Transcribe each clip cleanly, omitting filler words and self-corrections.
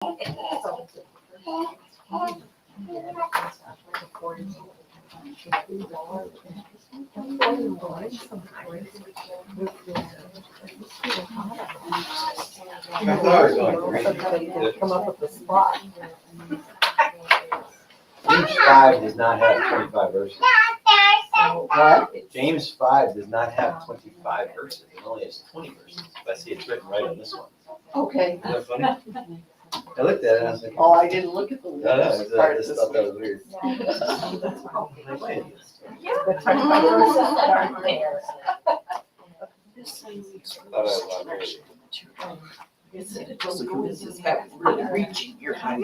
Come up with the spot. James 5 does not have 25 verses. What? James 5 does not have 25 verses. It only has 20 verses. I see it's written right on this one. Okay. Isn't that funny? I looked at it and I was like, Oh, I didn't look at the no, I list part just this thought that week. was weird. The 25 verses that aren't there. This is about really reaching your hand.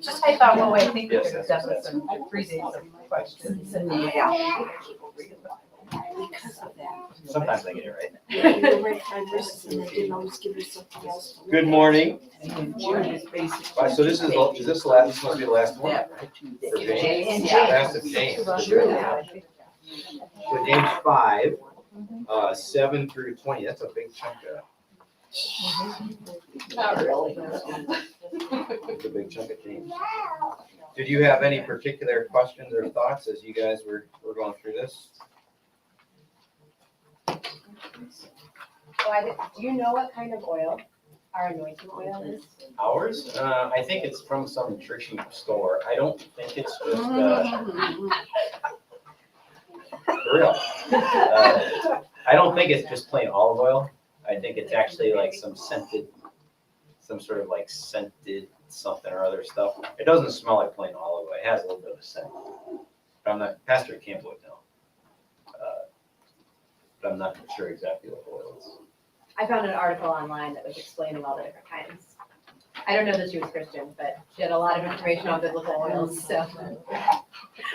Just I thought, well, I think we Yes, could have that's done this in 3 days of questions. And Yeah. Because of that. Sometimes I get it right. You read 5 verses and they didn't always give you something else to look Good at. morning. And June is basically. So this is this the last, this must be the last one That for 2 days. for James? Yeah. Last of James. Sure. So James 5, 7 through 20, that's a big chunk of, Not really. that's a big chunk of James. Did you have any particular questions or thoughts as you guys were going through this? do you know what kind of oil our anointing oil is? Ours? I think it's from some nutrition store. I don't think it's just, for real. I don't think it's just plain olive oil. I think it's actually like some sort of like scented something or other stuff. It doesn't smell like plain olive oil. It has a little bit of a scent. But I'm not, Pastor Campbell would know. But I'm not sure exactly what the oil is. I found an article online that was explaining all the different kinds. I don't know that she was Christian, but she had a lot of information on biblical oils, so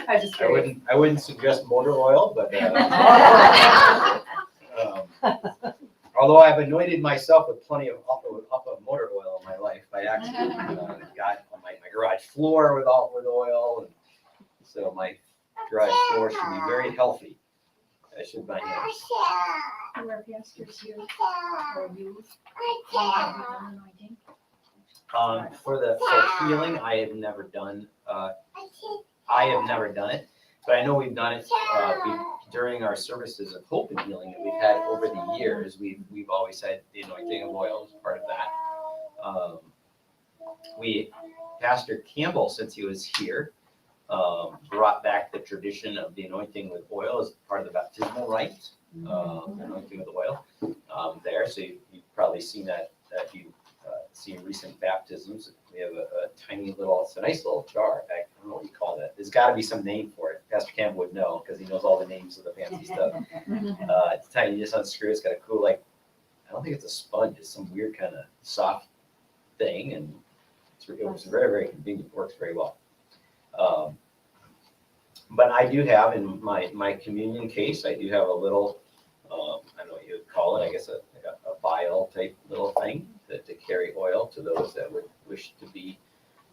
I was just curious. I wouldn't suggest motor oil, but although I've anointed myself with plenty of up of motor oil in my life, I actually got on my garage floor with oil, and so my garage floor should be very healthy. I should buy hands. Who are pastors here? Or you? Anointing? For healing, I have never done it, but I know we've done it during our services of hope and healing that we've had over the years. We've always had the anointing of oil as part of that. Pastor Campbell, since he was here, brought back the tradition of the anointing with oil as part of the baptismal rite, anointing with oil there. So you've probably seen that if you've seen recent baptisms. We have a tiny little, it's a nice little jar. I don't know what you call that. There's got to be some name for it. Pastor Campbell would know because he knows all the names of the fancy stuff. It's tiny, you just unscrew. It's got a cool, like, I don't think it's a sponge. It's some weird kind of soft thing, and it was very, very convenient. It works very well. But I do have in my communion case, I do have a little, I don't know what you would call it, I guess a vial type little thing to carry oil to those that would wish to be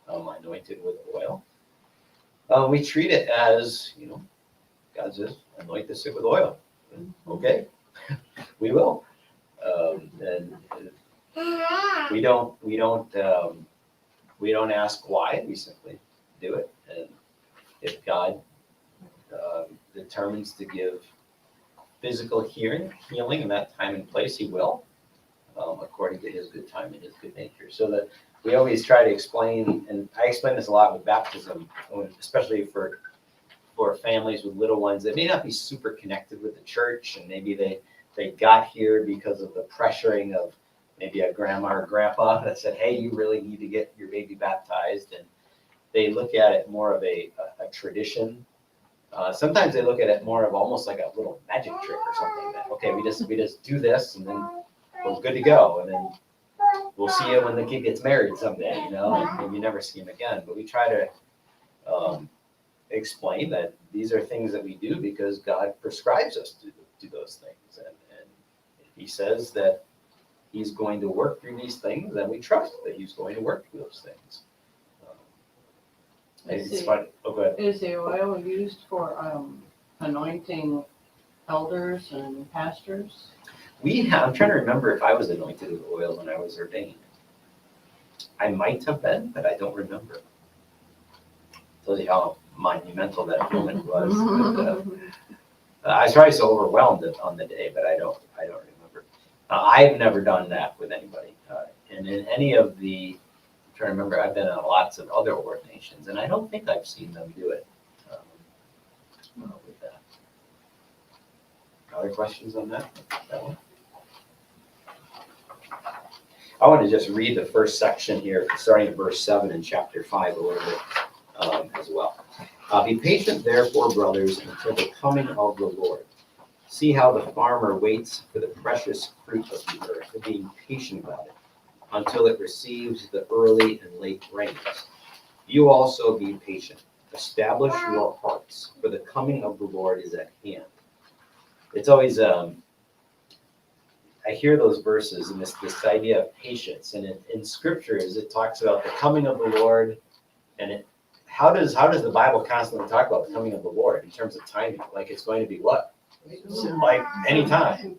anointed with oil. We treat it as, God says, anoint the sick with oil. And, okay, we will. And we don't ask why, we simply do it. And if God determines to give physical healing in that time and place, he will, according to his good time and his good nature. So that we always try to explain, and I explain this a lot with baptism, especially for families with little ones that may not be super connected with the church, and maybe they got here because of the pressuring of maybe a grandma or grandpa that said, hey, you really need to get your baby baptized, and they look at it more of a tradition. Sometimes they look at it more of almost like a little magic trick or something. That okay, we just do this, and then we're good to go, and then we'll see you when the kid gets married someday, and maybe never see him again. But we try to explain that these are things that we do because God prescribes us to do those things, and if He says that He's going to work through these things, then we trust that He's going to work through those things. It's fun. Oh, go ahead. Is the oil used for anointing elders and pastors? I'm trying to remember if I was anointed with oil when I was ordained. I might have been, but I don't remember. Tells you how monumental that moment was. But, I was probably so overwhelmed on the day, but I don't remember. I've never done that with anybody. And in any of the, I'm trying to remember, I've been in lots of other ordinations, and I don't think I've seen them do it with that. Other questions on that one? I want to just read the first section here, starting at verse 7 in chapter 5 a little bit as well. Be patient, therefore, brothers, until the coming of the Lord. See how the farmer waits for the precious fruit of the earth, and being patient about it, until it receives the early and late rains. You also be patient. Establish your hearts, for the coming of the Lord is at hand. It's always, I hear those verses and this idea of patience. And in scriptures, it talks about the coming of the Lord. And how does the Bible constantly talk about the coming of the Lord in terms of timing? Like it's going to be what? Like anytime.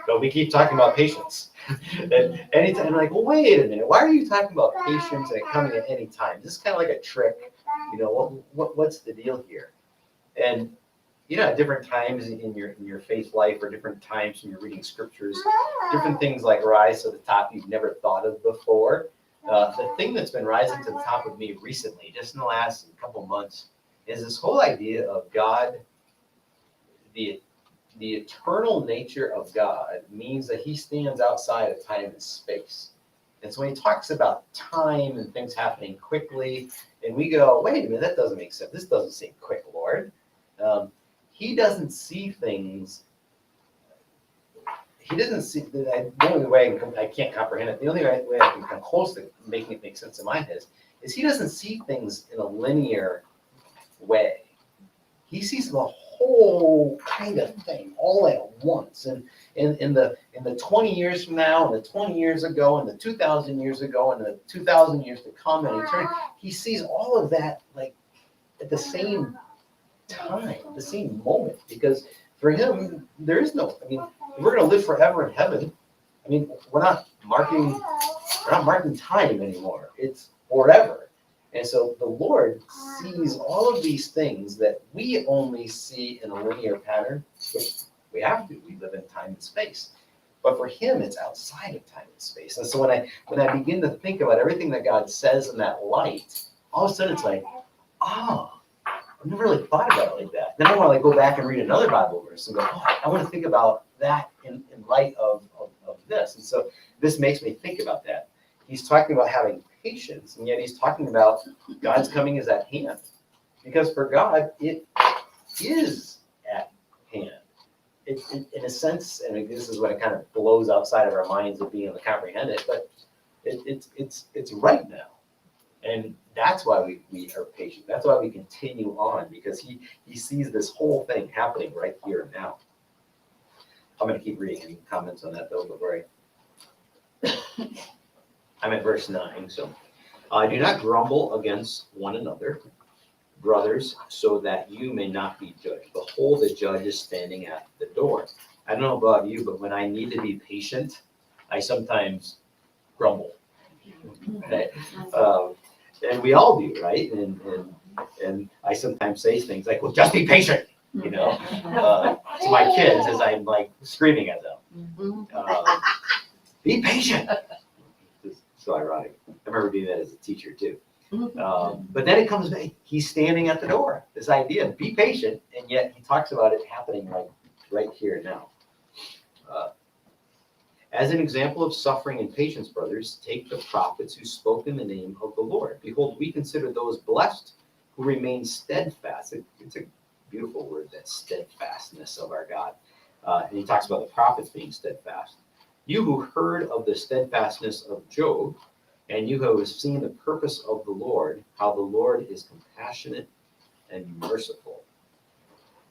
But we keep talking about patience. And anytime, I'm like, well, wait a minute. Why are you talking about patience and coming at any time? This is kind of like a trick. You know, what's the deal here? And at different times in your faith life, or different times when you're reading scriptures, different things like rise to the top you've never thought of before. The thing that's been rising to the top of me recently, just in the last couple months, is this whole idea of God. The eternal nature of God means that he stands outside of time and space. And so when he talks about time and things happening quickly, and we go, wait a minute, that doesn't make sense. This doesn't seem quick, Lord. He doesn't see things. He doesn't see, the only way I can't comprehend it, the only way I can come close to making it make sense in my head is he doesn't see things in a linear way. He sees the whole kind of thing all at once. And in the 20 years from now, and the 20 years ago, and the 2,000 years ago, and the 2,000 years to come, and eternity, he sees all of that like at the same time, the same moment. Because for him, there is no, if we're going to live forever in heaven, we're not marking time anymore. It's forever. And so the Lord sees all of these things that we only see in a linear pattern, which we have to. We live in time and space. But for him, it's outside of time and space. And so when I begin to think about everything that God says in that light, all of a sudden it's like, I've never really thought about it like that. Then I want to go back and read another Bible verse and go, I want to think about that in light of this. And so this makes me think about that. He's talking about having patience, and yet he's talking about God's coming is at hand. Because for God, it is at hand. It, in a sense, and this is what it kind of blows outside of our minds of being able to comprehend it, but it's right now. And that's why we are patient. That's why we continue on, because he sees this whole thing happening right here and now. I'm going to keep reading. Any comments on that, though, before I'm at verse 9. So, do not grumble against one another, brothers, so that you may not be judged. Behold, the judge is standing at the door. I don't know about you, but when I need to be patient, I sometimes grumble. Okay? And we all do, right? And I sometimes say things like, well, just be patient, to my kids as I'm like screaming at them. Be patient. It's so ironic. I remember doing that as a teacher too. But then it comes back, he's standing at the door. This idea, be patient, and yet he talks about it happening like right here now. As an example of suffering and patience, brothers, take the prophets who spoke in the name of the Lord. Behold, we consider those blessed who remain steadfast. It's a beautiful word, that steadfastness of our God. And he talks about the prophets being steadfast. You who heard of the steadfastness of Job, and you who have seen the purpose of the Lord, how the Lord is compassionate and merciful.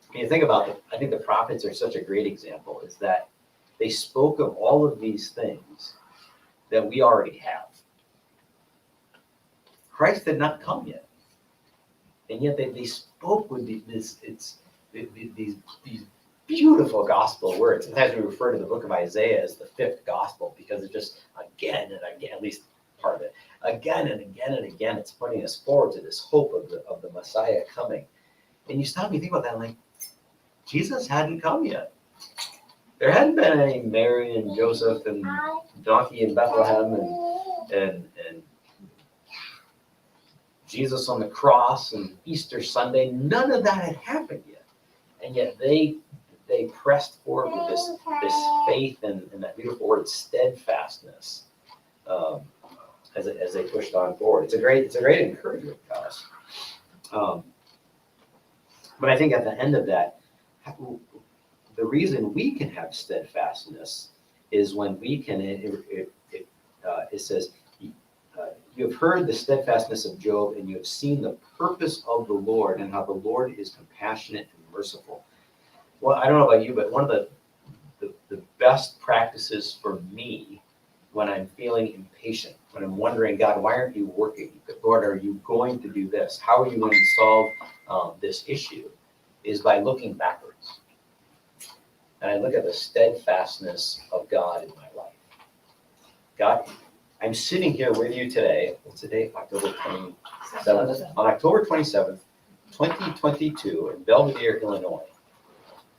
When you think about it, I think the prophets are such a great example, is that they spoke of all of these things that we already have. Christ had not come yet. And yet they spoke with these beautiful gospel words. Sometimes we refer to the book of Isaiah as the fifth gospel, because it just again and again, at least part of it. Again and again and again, it's pointing us forward to this hope of the Messiah coming. And you stop and you think about that, like, Jesus hadn't come yet. There hadn't been any Mary and Joseph and donkey in Bethlehem and Jesus on the cross and Easter Sunday. None of that had happened yet. And yet they pressed forward with this faith and that beautiful word, steadfastness, as they pushed on forward. It's a great encouragement to us. But I think at the end of that, the reason we can have steadfastness is when we can, it says, you have heard the steadfastness of Job, and you have seen the purpose of the Lord, and how the Lord is compassionate and merciful. Well, I don't know about you, but one of the best practices for me when I'm feeling impatient, when I'm wondering, God, why aren't you working? Lord, are you going to do this? How are you going to solve this issue? Is by looking backwards. And I look at the steadfastness of God in my life. God, I'm sitting here with you today. What's the date? October 27th. On October 27th, 2022, in Belvedere, Illinois.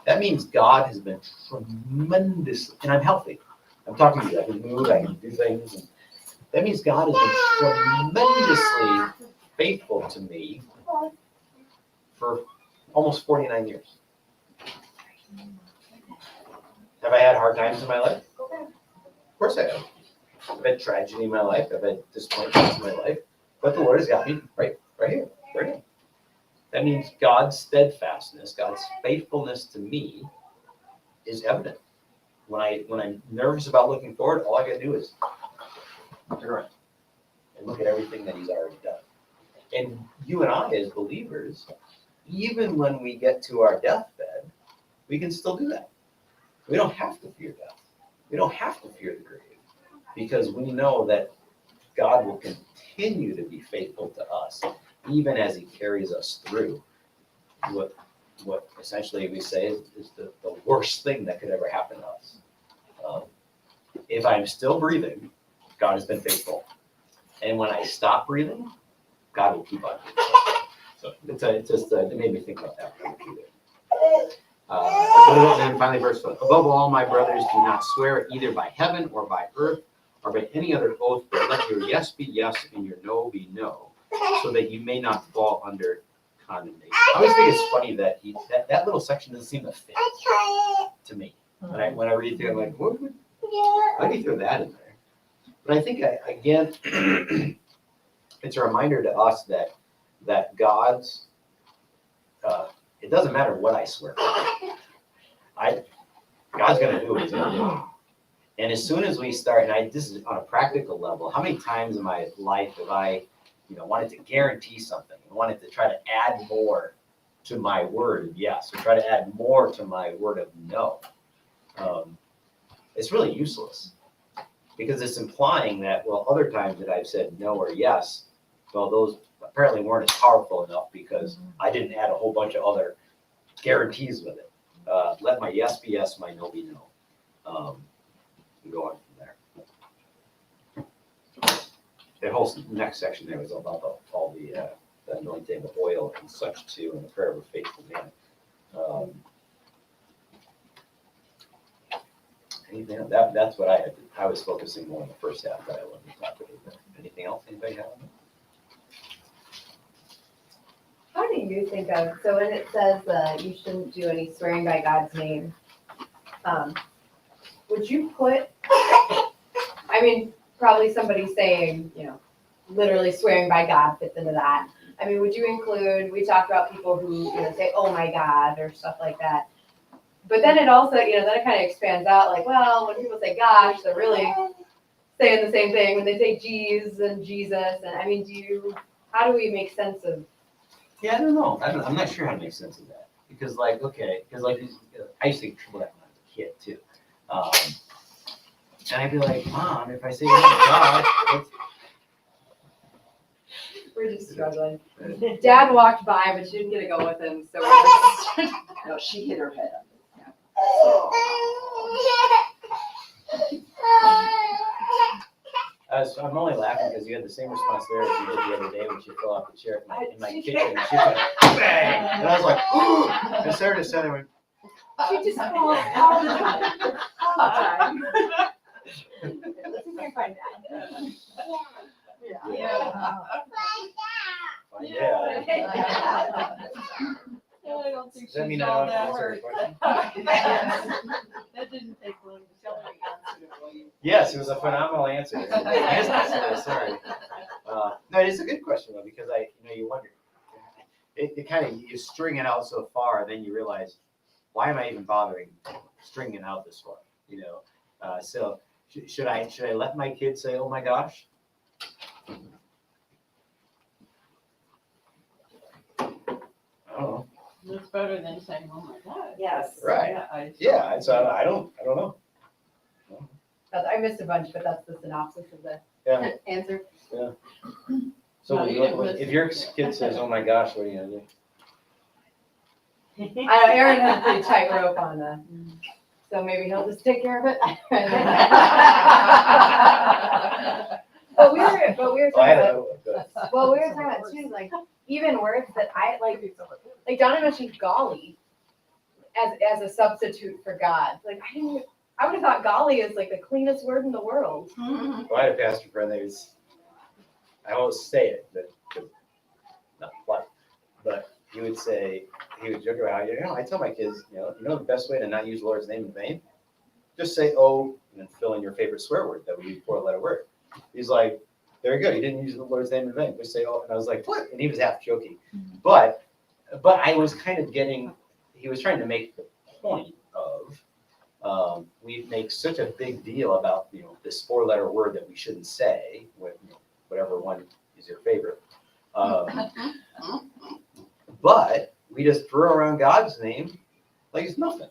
That means God has been tremendous, and I'm healthy. I'm talking to you. I can move, I can do things. And that means God has been tremendously faithful to me for almost 49 years. Have I had hard times in my life? Of course I have. I've had tragedy in my life. I've had disappointments in my life. But the Lord has got me right here, right now. That means God's steadfastness, God's faithfulness to me is evident. When I'm nervous about looking forward, all I got to do is turn around and look at everything that He's already done. And you and I, as believers, even when we get to our deathbed, we can still do that. We don't have to fear death. We don't have to fear the grave, because we know that God will continue to be faithful to us, even as He carries us through what essentially we say is the worst thing that could ever happen to us. If I'm still breathing, God has been faithful. And when I stop breathing, God will keep on breathing. So it made me think about that. And finally, verse 4. Above all, my brothers, do not swear either by heaven or by earth or by any other oath, but let your yes be yes and your no be no, so that you may not fall under condemnation. I always think it's funny that that little section doesn't seem to fit to me. When I read through, I'm like, how do you throw that in there? But I think, again, it's a reminder to us that God's, it doesn't matter what I swear. God's going to do what He's going to do. And as soon as we start, and this is on a practical level, how many times in my life have I, wanted to guarantee something, wanted to try to add more to my word of yes, or try to add more to my word of no? It's really useless, because it's implying that, well, other times that I've said no or yes, well, those apparently weren't as powerful enough because I didn't add a whole bunch of other guarantees with it. Let my yes be yes, my no be no. And go on from there. The whole next section there was about all the anointing, the oil and such too, and the prayer of a faithful man. Anything that's what I was focusing more on the first half that I wanted to talk about. Anything else? Anybody have? How do you think of, so when it says you shouldn't do any swearing by God's name, would you put, probably somebody saying, literally swearing by God fits into that. Would you include, we talked about people who, say, oh my God, or stuff like that. But then it also, then it kind of expands out, like, well, when people say gosh, they're really saying the same thing. When they say geez and Jesus, and how do we make sense of? Yeah, I don't know. I'm not sure how to make sense of that, because I used to triple that when I was a kid too, and I'd be like, Mom, if I say oh God, We're just struggling. Dad walked by, but she didn't get to go with him, so we're just. No, she hit her head on it. I'm only laughing because you had the same response there as you did the other day when she fell off the chair in my kitchen. She went, bang! And I was like, ooh! And Sarah just sat there and went, She just falls all the time. All the time. Let's see if I can find that. Yeah. yeah. I don't think Does that she's mean all I don't that answer her hurt. question? That didn't take long to tell me answered it well. Yes, it was a phenomenal answer. Sorry. No, it is a good question though, because you wonder, it kind of, you string it out so far, then you realize, why am I even bothering stringing it out this far? So should I let my kids say, oh my gosh? I don't know. It's better than saying, oh my God. Yes. Right. Yeah, So I don't know. I missed a bunch, but that's the synopsis of the Yeah. answer. So No, you didn't miss if your it. kid says, oh my gosh, what are you gonna do? I know Aaron has a pretty tight rope on that, so maybe he'll just take care of it. But we were Oh, talking I about, don't know. well, we were talking about too, like, even words that I like Donna mentioned golly as a substitute for God. Like, I would have thought golly is like the cleanest word in the world. Well, I had a pastor friend that was, I won't say it, but not what, but he would joke about, I tell my kids, the best way to not use the Lord's name in vain? Just say, oh, and then fill in your favorite swear word that would be 4-letter word. He's like, very good. He didn't use the Lord's name in vain. Just say, oh, and I was like, what? And he was half joking. But I was kind of he was trying to make the point of, we make such a big deal about, this 4-letter word that we shouldn't say, whatever one is your favorite. But we just throw around God's name like it's nothing.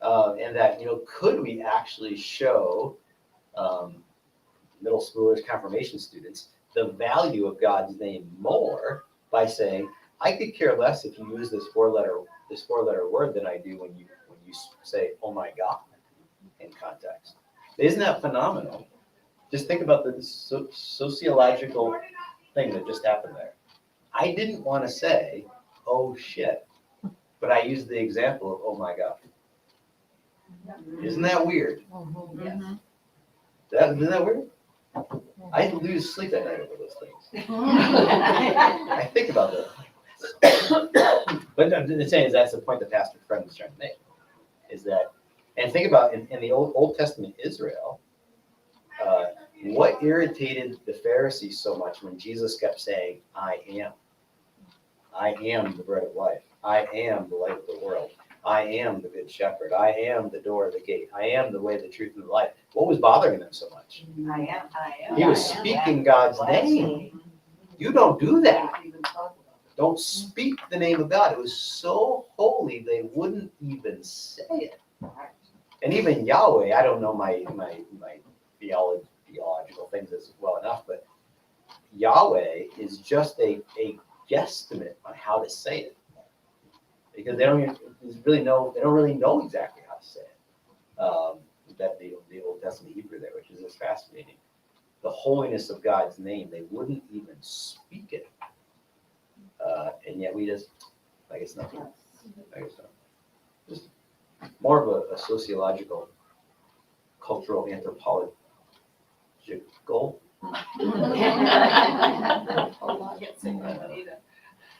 And that, could we actually show middle schoolers, confirmation students, the value of God's name more by saying, I could care less if you use this 4-letter word than I do when you say, oh my God, in context. Isn't that phenomenal? Just think about the sociological thing that just happened there. I didn't want to say, oh shit, but I used the example of, oh my God. Isn't that weird? Isn't that weird? I lose sleep at night over those things. I think about that. But the saying is that's the point the pastor friend was trying to make, is that, and think about in the Old Testament Israel, what irritated the Pharisees so much when Jesus kept saying, I am the bread of life. I am the light of the world. I am the good shepherd. I am the door of the gate. I am the way, the truth, and the life. What was bothering them so much? I am. He was speaking God's name. You don't do that. Don't speak the name of God. It was so holy they wouldn't even say it. And even Yahweh, I don't know my theological things as well enough, but Yahweh is just a guesstimate on how to say it, because they don't really know exactly how to say it. That the Old Testament Hebrew there, which is just fascinating. The holiness of God's name, they wouldn't even speak it, and yet we just like it's nothing. Like it's not. Just more of a sociological, cultural, anthropological.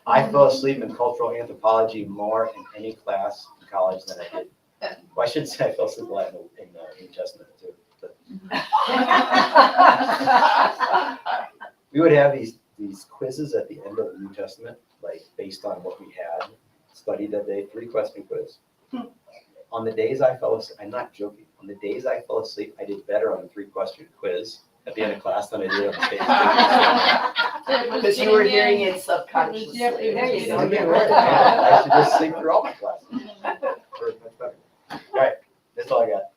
I fell asleep in cultural anthropology more in any class in college than I did. Well, I shouldn't say I fell asleep a lot in the New Testament too. But we would have these quizzes at the end of the New Testament, like based on what we had studied that day, 3-question quiz. On the days I fell asleep, I'm not joking. On the days I fell asleep, I did better on the 3-question quiz at the end of class than I did on the stage. Because you were hearing it subconsciously. There you go. I'm getting worried. I should just sleep through all my classes. Much better. All right, that's all I got.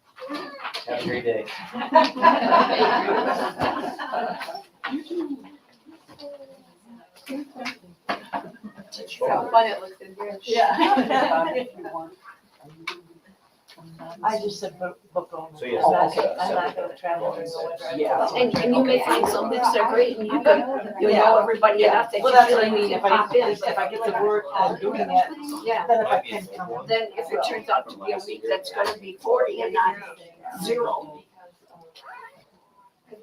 Have a great day. How fun it looks in here. Yeah. If you want. I just said book only. So yes, I'm not that's, gonna- I'm not gonna travel during the winter. Yeah. And you may find some bits are great and you can, you know everybody enough that you Well, that's feel what I you mean, can if I, pop in. if I get the word on doing it, Yeah, then if I can come. then if it turns out to be a week that's gonna be 40 and not 0,